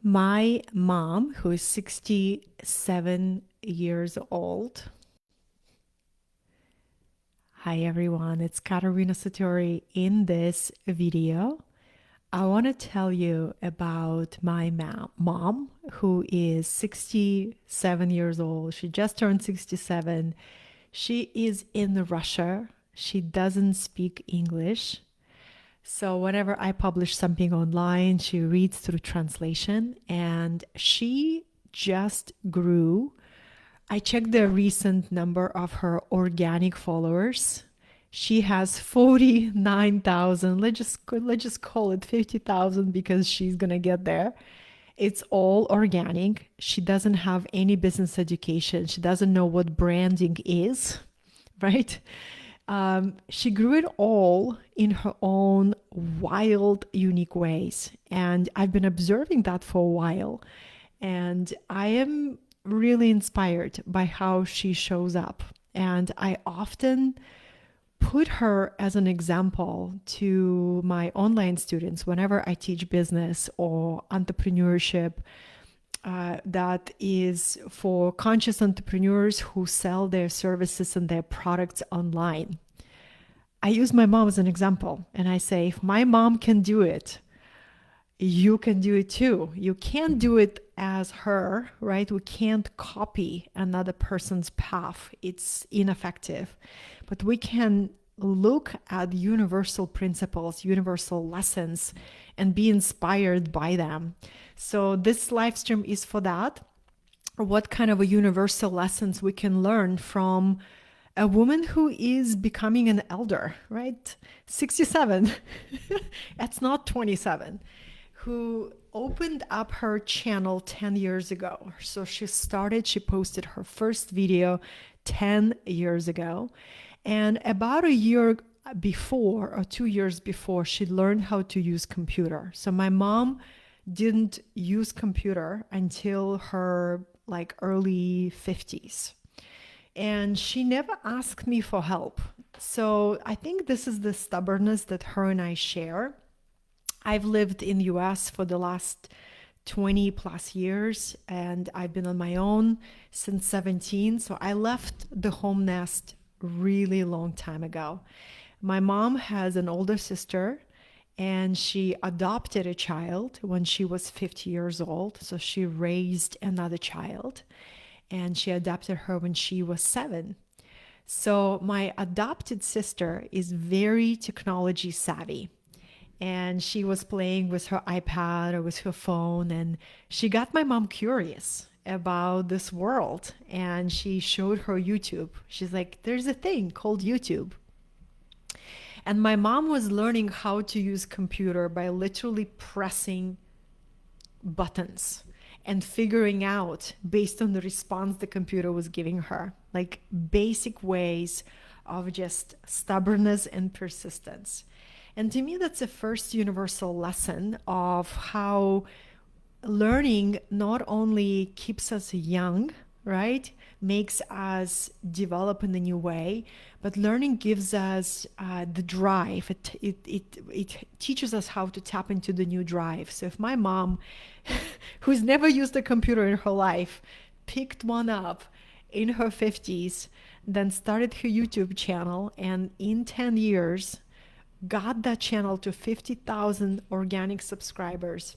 My mom, who is 67 years old. Hi everyone, it's Katarina Satori. In this video, I want to tell you about my mom, who is 67 years old. She just turned 67. She is in Russia. She doesn't speak English. So whenever I publish something online, she reads through translation, and she just grew. I checked the recent number of her organic followers. She has 49,000. Let's just call it 50,000 because she's going to get there. It's all organic. She doesn't have any business education. She doesn't know what branding is, right? She grew it all in her own wild, unique ways. And I've been observing that for a while. And I am really inspired by how she shows up. And I often put her as an example to my online students whenever I teach business or entrepreneurship. That is for conscious entrepreneurs who sell their services and their products online. I use my mom as an example and I say, if my mom can do it, you can do it too. You can't do it as her, right? We can't copy another person's path, it's ineffective. But we can look at universal principles, universal lessons, and be inspired by them. So, this live stream is for that. What kind of a universal lessons we can learn from a woman who is becoming an elder, right? 67. That's not 27, who opened up her channel 10 years ago. So she posted her first video 10 years ago. And about a year before or 2 years before, she learned how to use computer. So my mom didn't use computer until her like early 50s. And she never asked me for help. So I think this is the stubbornness that her and I share. I've lived in the US for the last 20 plus years, and I've been on my own since 17. So I left the home nest really long time ago. My mom has an older sister, and she adopted a child when she was 50 years old. So she raised another child, and she adopted her when she was 7. So my adopted sister is very technology savvy, and she was playing with her iPad or with her phone, and she got my mom curious about this world, and she showed her YouTube. She's like, there's a thing called YouTube. And my mom was learning how to use computer by literally pressing buttons and figuring out based on the response the computer was giving her, like basic ways of just stubbornness and persistence. And to me, that's the first universal lesson of how learning not only keeps us young, right? Makes us develop in a new way, but learning gives us the drive. It teaches us how to tap into the new drive. So if my mom, who's never used a computer in her life, picked one up in her 50s, then started her YouTube channel, and in 10 years, got that channel to 50,000 organic subscribers,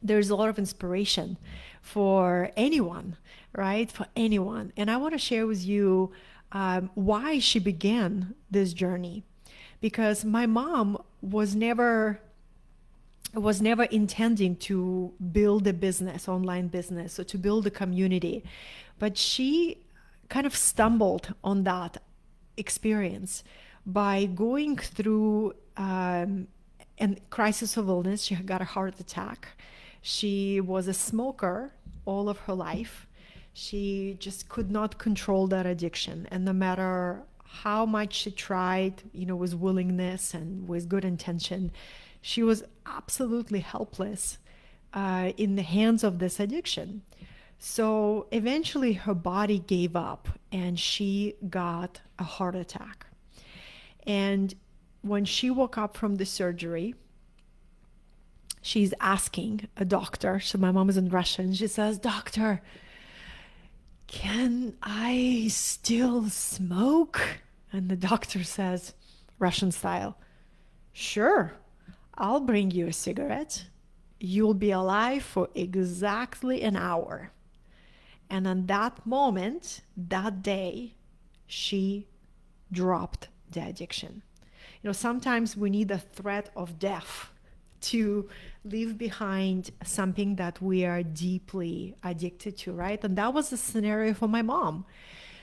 there's a lot of inspiration for anyone, right? For anyone. And I want to share with you why she began this journey. Because my mom was never intending to build a business, online business, or to build a community. But she kind of stumbled on that experience by going through a crisis of illness. She got a heart attack. She was a smoker all of her life. She just could not control that addiction. And no matter how much she tried, with willingness and with good intention, she was absolutely helpless in the hands of this addiction. So eventually her body gave up and she got a heart attack. And when she woke up from the surgery, she's asking a doctor. So my mom is in Russia, and she says, "Doctor, can I still smoke?" And the doctor says, Russian style, "Sure, I'll bring you a cigarette. You'll be alive for exactly an hour." And on that moment, that day, she dropped the addiction. Sometimes we need a threat of death to leave behind something that we are deeply addicted to, right? And that was the scenario for my mom.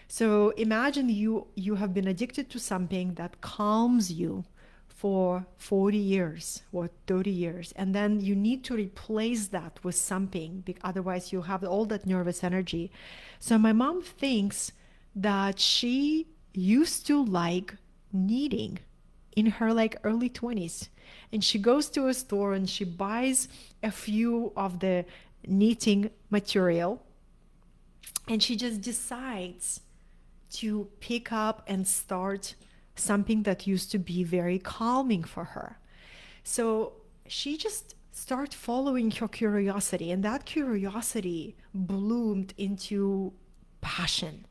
So imagine you have been addicted to something that calms you for 40 years or 30 years, and then you need to replace that with something, otherwise you have all that nervous energy. So my mom thinks that she used to like knitting in her like early 20s, and she goes to a store and she buys a few of the knitting material, and she just decides to pick up and start something that used to be very calming for her. So she just started following her curiosity, and that curiosity bloomed into passion,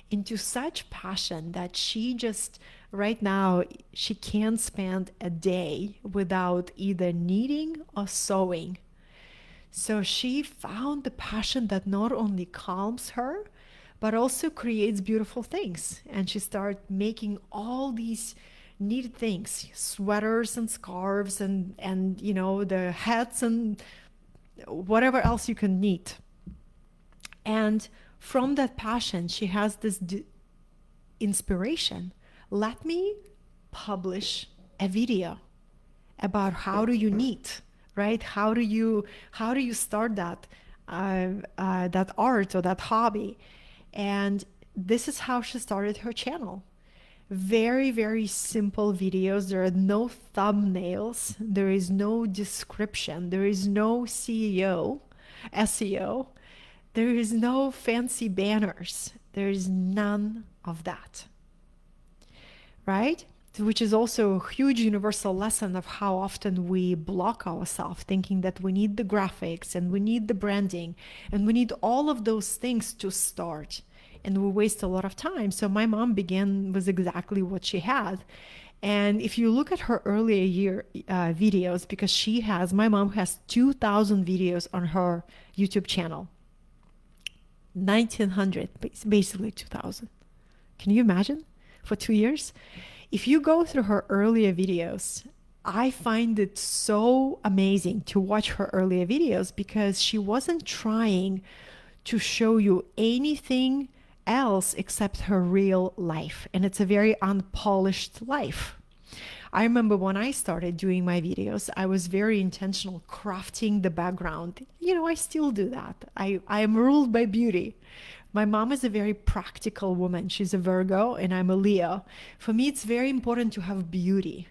into such passion that she just, right now, she can't spend a day without either knitting or sewing. So she found the passion that not only calms her, but also creates beautiful things. And she started making all these neat things, sweaters and scarves and the hats and whatever else you can knit. And from that passion, she has this inspiration. Let me publish a video about how do you knit, right? How do you start that that art or that hobby? And this is how she started her channel. Very, very simple videos. There are no thumbnails. There is no description. There is no SEO. There is no fancy banners. There is none of that, right? Which is also a huge universal lesson of how often we block ourselves, thinking that we need the graphics and we need the branding and we need all of those things to start. And we waste a lot of time. So my mom began with exactly what she had. And if you look at her earlier year videos, because my mom has 2,000 videos on her YouTube channel. 1,900, basically 2,000. Can you imagine? For 2 years? If you go through her earlier videos, I find it so amazing to watch her earlier videos because she wasn't trying to show you anything else except her real life. And it's a very unpolished life. I remember when I started doing my videos, I was very intentional crafting the background. I still do that. I am ruled by beauty. My mom is a very practical woman. She's a Virgo and I'm a Leo. For me, it's very important to have beauty.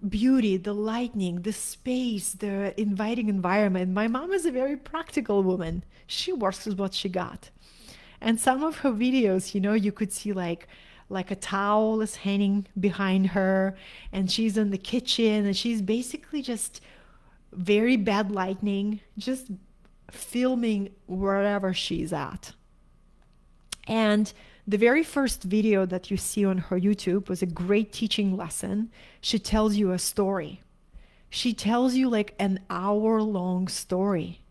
Beauty, the lightning, the space, the inviting environment. My mom is a very practical woman. She works with what she got. And some of her videos, you could see like a towel is hanging behind her and she's in the kitchen and she's basically just very bad lighting, just filming wherever she's at. And the very first video that you see on her YouTube was a great teaching lesson. She tells you a story. She tells you like an hour-long story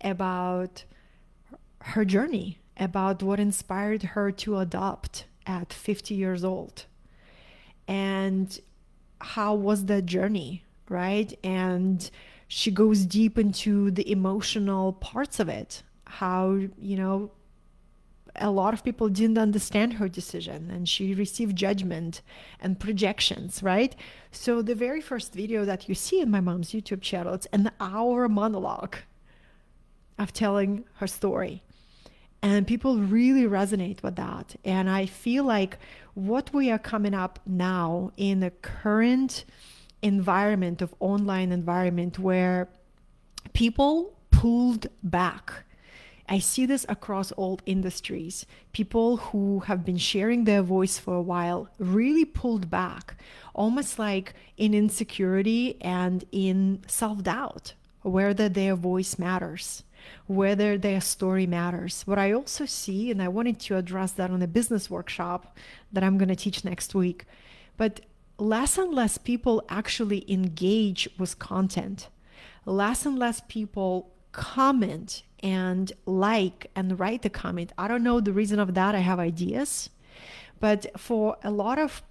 about her journey, about what inspired her to adopt at 50 years old. And how was that journey, right? And she goes deep into the emotional parts of it. How, a lot of people didn't understand her decision and she received judgment and projections, right? So the very first video that you see in my mom's YouTube channel, it's an hour monologue of telling her story. And people really resonate with that. And I feel like what we are coming up now in the current environment of online environment where people pulled back. I see this across all industries. People who have been sharing their voice for a while really pulled back, almost like in insecurity and in self-doubt. whether their voice matters, whether their story matters. What I also see, and I wanted to address that on a business workshop that I'm going to teach next week, but less and less people actually engage with content. Less and less people comment and like and write a comment. I don't know the reason of that. I have ideas. But for a lot of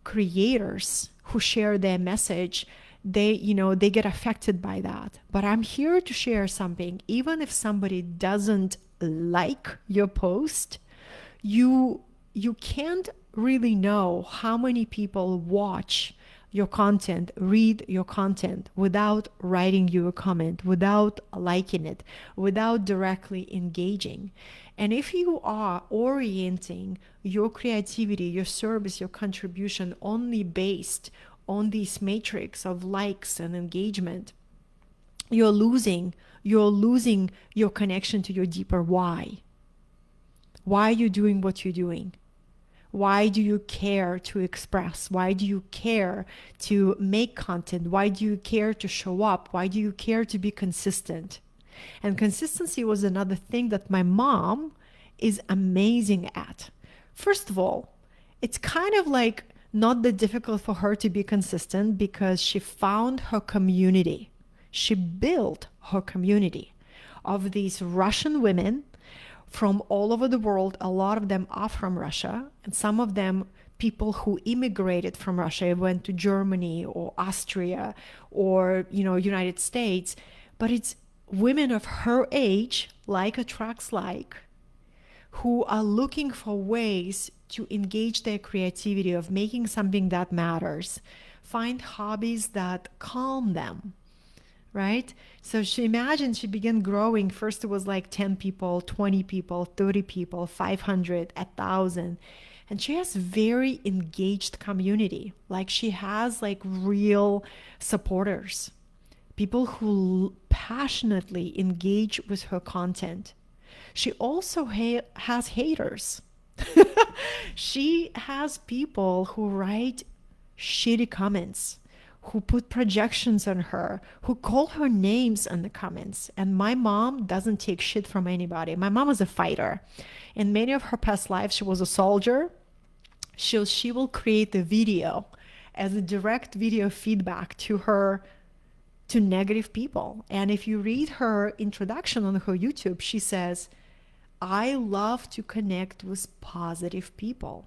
creators who share their message, they get affected by that. But I'm here to share something. Even if somebody doesn't like your post, you can't really know how many people watch your content, read your content without writing you a comment, without liking it, without directly engaging. And if you are orienting your creativity, your service, your contribution only based on this matrix of likes and engagement, you're losing your connection to your deeper why. Why are you doing what you're doing? Why do you care to express? Why do you care to make content? Why do you care to show up? Why do you care to be consistent? And consistency was another thing that my mom is amazing at. First of all, it's kind of like not that difficult for her to be consistent because she found her community. She built her community of these Russian women from all over the world. A lot of them are from Russia, and some of them people who immigrated from Russia, went to Germany or Austria or United States. But it's women of her age, like attracts like, who are looking for ways to engage their creativity of making something that matters, find hobbies that calm them. Right? So she began growing. First, it was like 10 people, 20 people, 30 people, 500, 1,000. And she has very engaged community. Like she has like real supporters, people who passionately engage with her content. She also has haters. She has people who write shitty comments, who put projections on her, who call her names in the comments. And my mom doesn't take shit from anybody. My mom is a fighter. In many of her past lives, she was a soldier. She will create a video as a direct video feedback to negative people. And if you read her introduction on her YouTube, she says, I love to connect with positive people.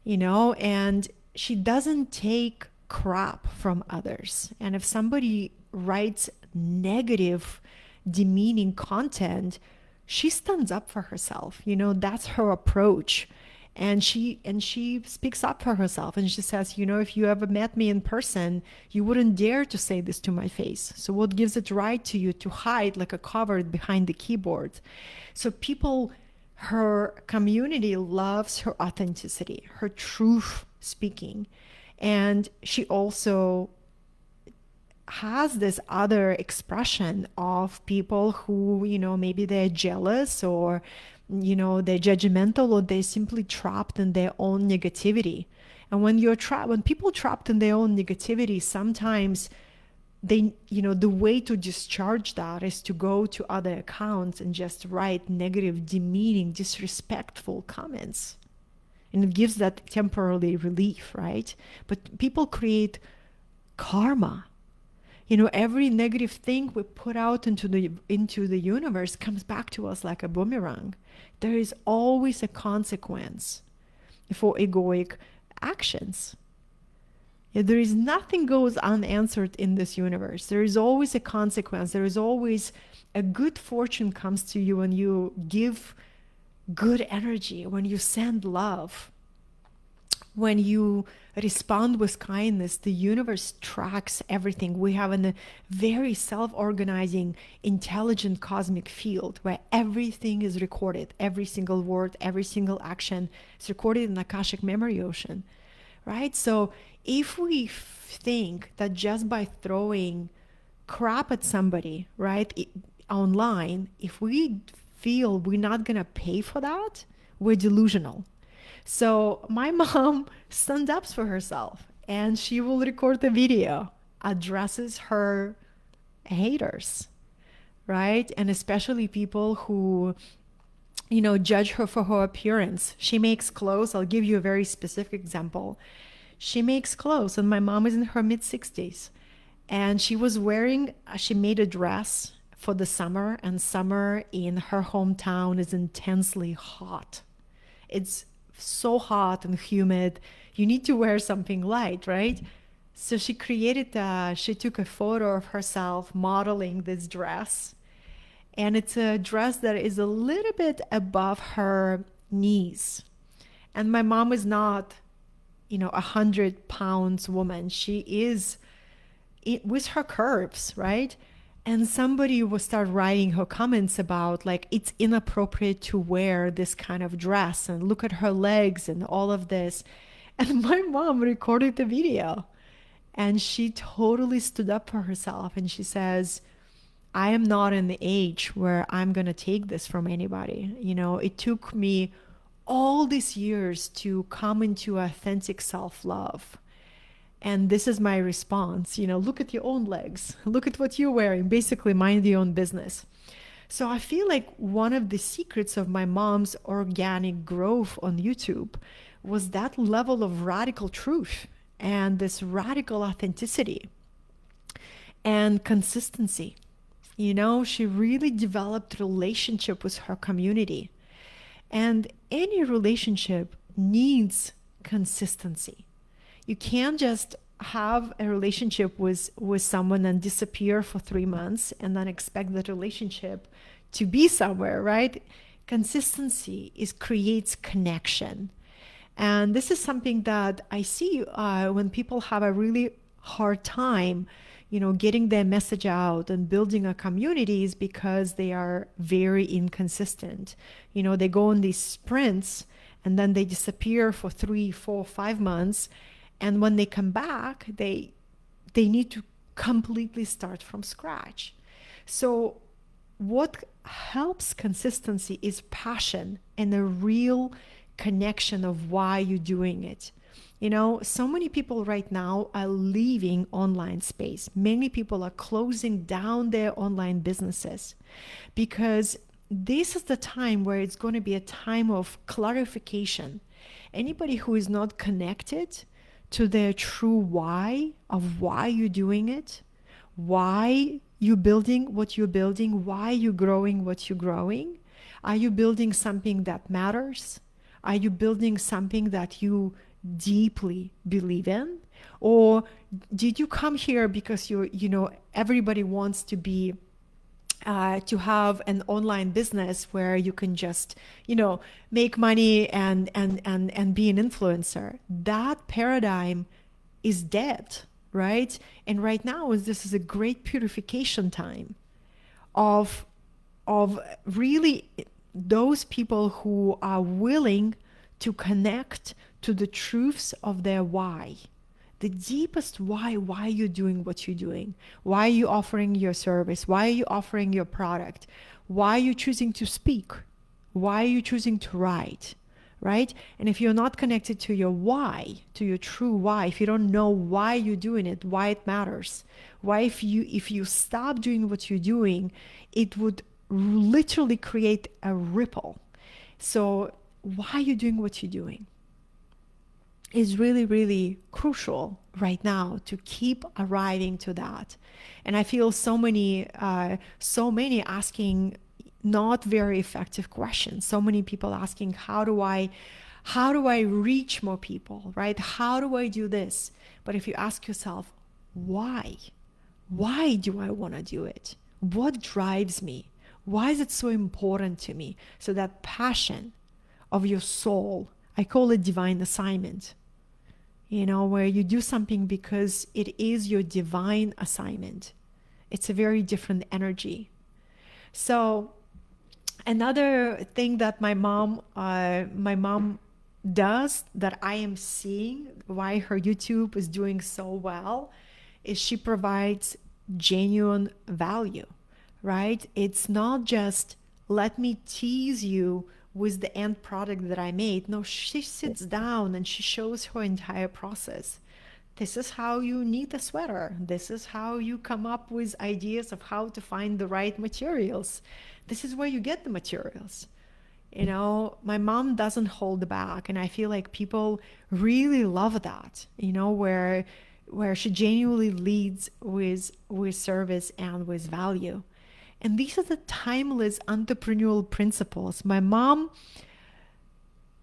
And she doesn't take crap from others. And if somebody writes negative, demeaning content, she stands up for herself. That's her approach. And she speaks up for herself, and she says, if you ever met me in person, you wouldn't dare to say this to my face. So what gives it right to you to hide like a coward behind the keyboard? So her community loves her authenticity, her truth speaking. And she also has this other expression of people who, maybe they're jealous or, they're judgmental, or they're simply trapped in their own negativity. And when people trapped in their own negativity, sometimes the way to discharge that is to go to other accounts and just write negative, demeaning, disrespectful comments. And it gives that temporary relief, right? But people create karma. Every negative thing we put out into the universe comes back to us like a boomerang. There is always a consequence for egoic actions. There is nothing goes unanswered in this universe. There is always a consequence. There is always a good fortune comes to you when you give good energy, when you send love, when you respond with kindness. The universe tracks everything. We have a very self-organizing, intelligent cosmic field where everything is recorded. Every single word, every single action is recorded in the Akashic memory ocean, right? So if we think that just by throwing crap at somebody, right, online, if we feel we're not going to pay for that, we're delusional. So my mom stands up for herself, and she will record the video, addresses her haters, right? And especially people who, judge her for her appearance. She makes clothes. I'll give you a very specific example. She makes clothes, and my mom is in her mid 60s. And she was wearing, she made a dress for the summer, and summer in her hometown is intensely hot. It's so hot and humid. You need to wear something light, right? So she took a photo of herself modeling this dress. And it's a dress that is a little bit above her knees. And my mom is not, 100 pounds woman. She is with her curves, right? And somebody will start writing her comments about like it's inappropriate to wear this kind of dress and look at her legs and all of this. And my mom recorded the video and she totally stood up for herself and she says, I am not in the age where I'm going to take this from anybody. It took me all these years to come into authentic self-love. And this is my response, look at your own legs, look at what you're wearing, basically mind your own business. So I feel like one of the secrets of my mom's organic growth on YouTube was that level of radical truth and this radical authenticity and consistency. She really developed relationship with her community. And any relationship needs consistency. You can't just have a relationship with someone and disappear for 3 months and then expect that relationship to be somewhere, right? Consistency creates connection. And this is something that I see when people have a really hard time, getting their message out and building a community is because they are very inconsistent. They go on these sprints and then they disappear for 3, 4, 5 months. And when they come back, they need to completely start from scratch. So what helps consistency is passion and a real connection of why you're doing it. So many people right now are leaving online space. Many people are closing down their online businesses because this is the time where it's going to be a time of clarification. Anybody who is not connected to their true why of why you're doing it, why you're building what you're building, why you're growing what you're growing. Are you building something that matters? Are you building something that you deeply believe in? Or did you come here because everybody wants to be to have an online business where you can just, make money and be an influencer? That paradigm is dead, right? And right now this is a great purification time of really those people who are willing to connect to the truths of their why. The deepest why you're doing what you're doing, why are you offering your service, why are you offering your product, why are you choosing to speak, why are you choosing to write, right? And if you're not connected to your why, to your true why, if you don't know why you're doing it, why it matters, why if you stop doing what you're doing, it would literally create a ripple. So why are you doing what you're doing is really, really crucial right now to keep arriving to that. And I feel so many asking not very effective questions. So many people asking, how do I reach more people, right? How do I do this? But if you ask yourself, why? Why do I want to do it? What drives me? Why is it so important to me? So that passion of your soul, I call it divine assignment, where you do something because it is your divine assignment. It's a very different energy. So another thing that my mom does that I am seeing why her YouTube is doing so well is she provides genuine value, right? It's not just let me tease you with the end product that I made. No, she sits down and she shows her entire process. This is how you knit a sweater. This is how you come up with ideas of how to find the right materials. This is where you get the materials. You know, my mom doesn't hold back, and I feel like people really love that, you know, where she genuinely leads with service and with value. And these are the timeless entrepreneurial principles. My mom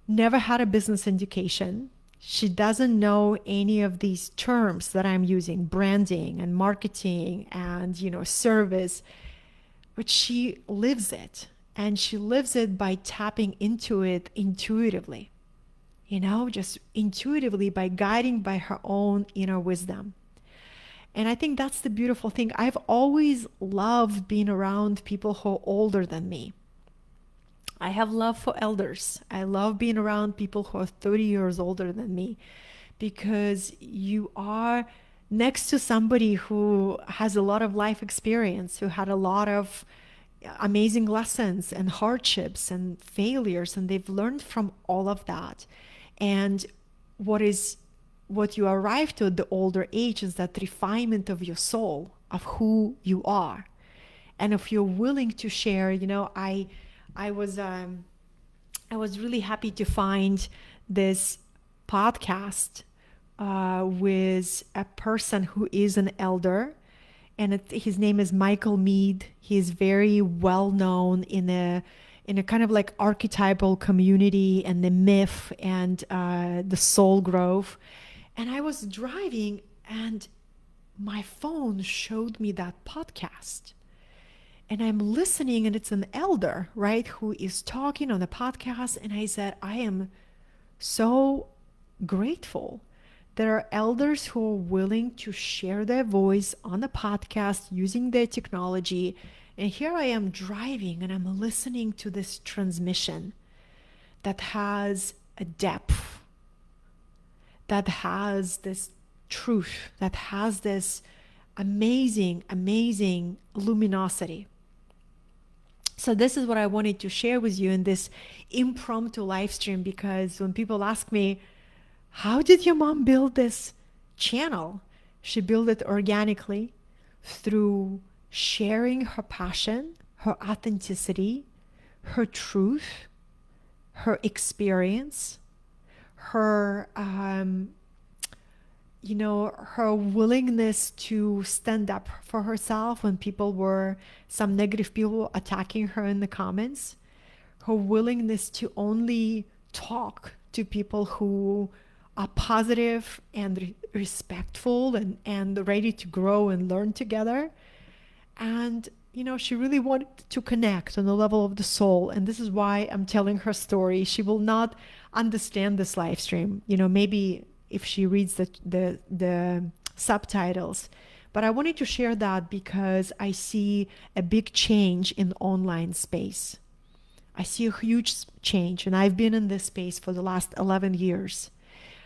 never had a business education. She doesn't know any of these terms that I'm using, branding and marketing and, you know, service, but she lives it. And she lives it by tapping into it intuitively, you know, just intuitively by guiding by her own inner wisdom. And I think that's the beautiful thing. I've always loved being around people who are older than me. I have love for elders. I love being around people who are 30 years older than me, because you are next to somebody who has a lot of life experience, who had a lot of amazing lessons and hardships and failures, and they've learned from all of that. And what you arrive to at the older age is that refinement of your soul, of who you are. And if you're willing to share, you know, I was really happy to find this podcast with a person who is an elder, and his name is Michael Mead. He's very well known in a kind of like archetypal community and the myth and the soul growth. And I was driving and my phone showed me that podcast. And I'm listening, and it's an elder, right, who is talking on the podcast. And I said, I am so grateful there are elders who are willing to share their voice on the podcast using their technology. And here I am driving and I'm listening to this transmission that has a depth, that has this truth, that has this amazing, amazing luminosity. So this is what I wanted to share with you in this impromptu live stream, because when people ask me, how did your mom build this channel? She built it organically through sharing her passion, her authenticity, her truth, her experience, her her willingness to stand up for herself when some negative people attacking her in the comments, her willingness to only talk to people who are positive and respectful and ready to grow and learn together. And, you know, she really wanted to connect on the level of the soul. And this is why I'm telling her story. She will not understand this live stream, you know, maybe if she reads the subtitles. But I wanted to share that because I see a big change in online space. I see a huge change, and I've been in this space for the last 11 years.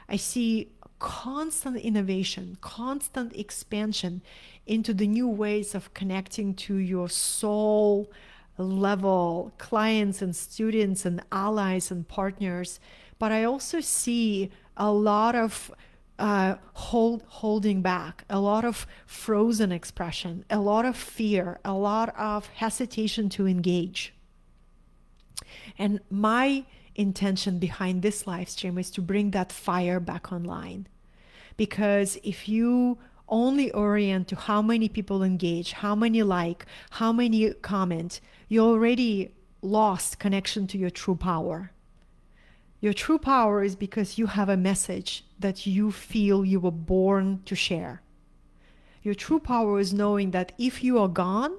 I see constant innovation, constant expansion into the new ways of connecting to your soul level clients and students and allies and partners. But I also see a lot of holding back, a lot of frozen expression, a lot of fear, a lot of hesitation to engage. And my intention behind this live stream is to bring that fire back online. Because if you only orient to how many people engage, how many like, how many comment, you already lost connection to your true power. Your true power is because you have a message that you feel you were born to share. Your true power is knowing that if you are gone,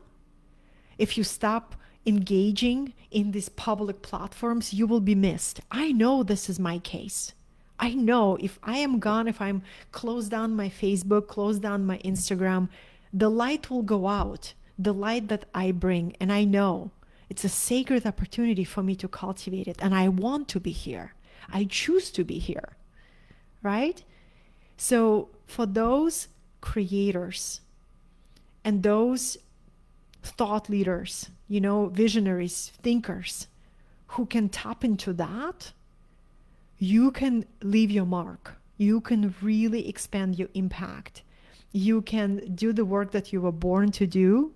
if you stop engaging in these public platforms, you will be missed. I know this is my case. I know if I am gone, if I'm closed down my Facebook, closed down my Instagram, the light will go out, the light that I bring. And I know it's a sacred opportunity for me to cultivate it. And I want to be here. I choose to be here, right? So for those creators and those thought leaders, you know, visionaries, thinkers who can tap into that, you can leave your mark. you can really expand your impact. You can do the work that you were born to do,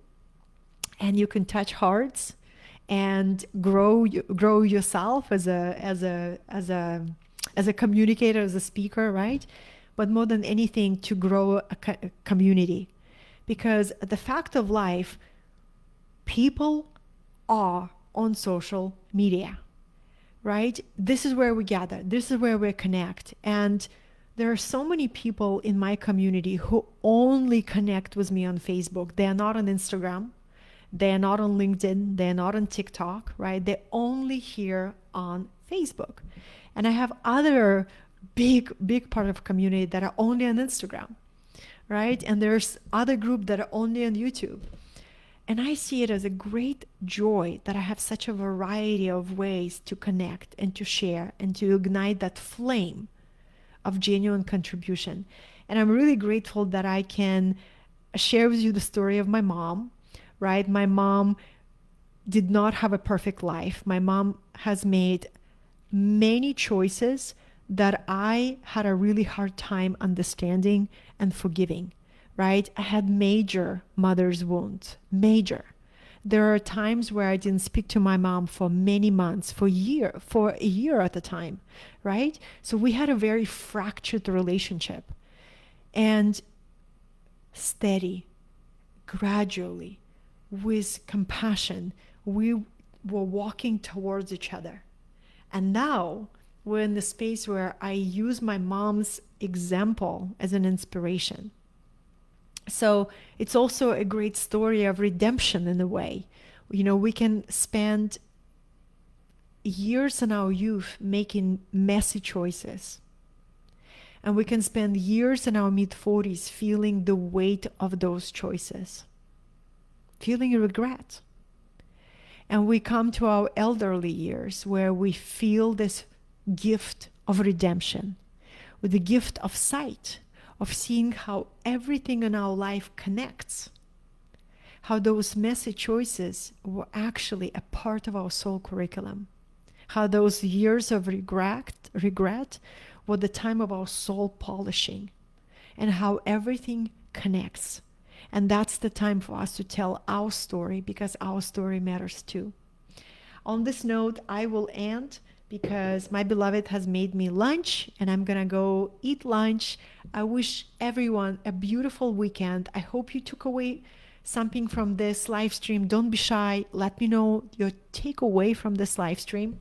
and you can touch hearts and grow yourself as a communicator, as a speaker, right? But more than anything, to grow a community. Because the fact of life, people are on social media, right? This is where we gather. This is where we connect. And there are so many people in my community who only connect with me on Facebook. They are not on Instagram. They are not on LinkedIn. They are not on TikTok, right? They're only here on Facebook. And I have other big part of community that are only on Instagram, right? And there's other group that are only on YouTube. And I see it as a great joy that I have such a variety of ways to connect and to share and to ignite that flame of genuine contribution. And I'm really grateful that I can share with you the story of my mom, right? My mom did not have a perfect life. My mom has made many choices that I had a really hard time understanding and forgiving, right? I had major mother's wounds, major. There are times where I didn't speak to my mom for many months, for a year at a time, right? So we had a very fractured relationship. And steady, gradually, with compassion, we were walking towards each other. And now we're in the space where I use my mom's example as an inspiration. So it's also a great story of redemption in a way. You know, we can spend years in our youth making messy choices. And we can spend years in our mid-40s feeling the weight of those choices, feeling regret. And we come to our elderly years where we feel this gift of redemption, with the gift of sight, of seeing how everything in our life connects, how those messy choices were actually a part of our soul curriculum, how those years of regret were the time of our soul polishing, and how everything connects. And that's the time for us to tell our story, because our story matters too. On this note, I will end because my beloved has made me lunch and I'm gonna go eat lunch. I wish everyone a beautiful weekend. I hope you took away something from this live stream. Don't be shy. Let me know your takeaway from this live stream.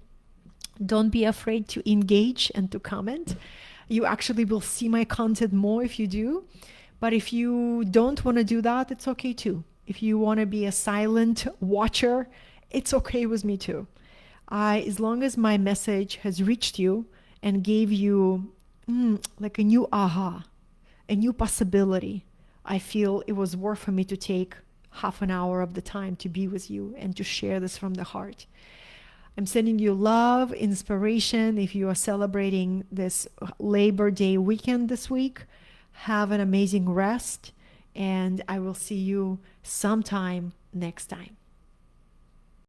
Don't be afraid to engage and to comment. You actually will see my content more if you do. But if you don't want to do that, it's okay too. If you want to be a silent watcher, it's okay with me too. As long as my message has reached you and gave you like a new aha, a new possibility, I feel it was worth for me to take half an hour of the time to be with you and to share this from the heart. I'm sending you love, inspiration. If you are celebrating this Labor Day weekend this week, have an amazing rest, and I will see you sometime next time.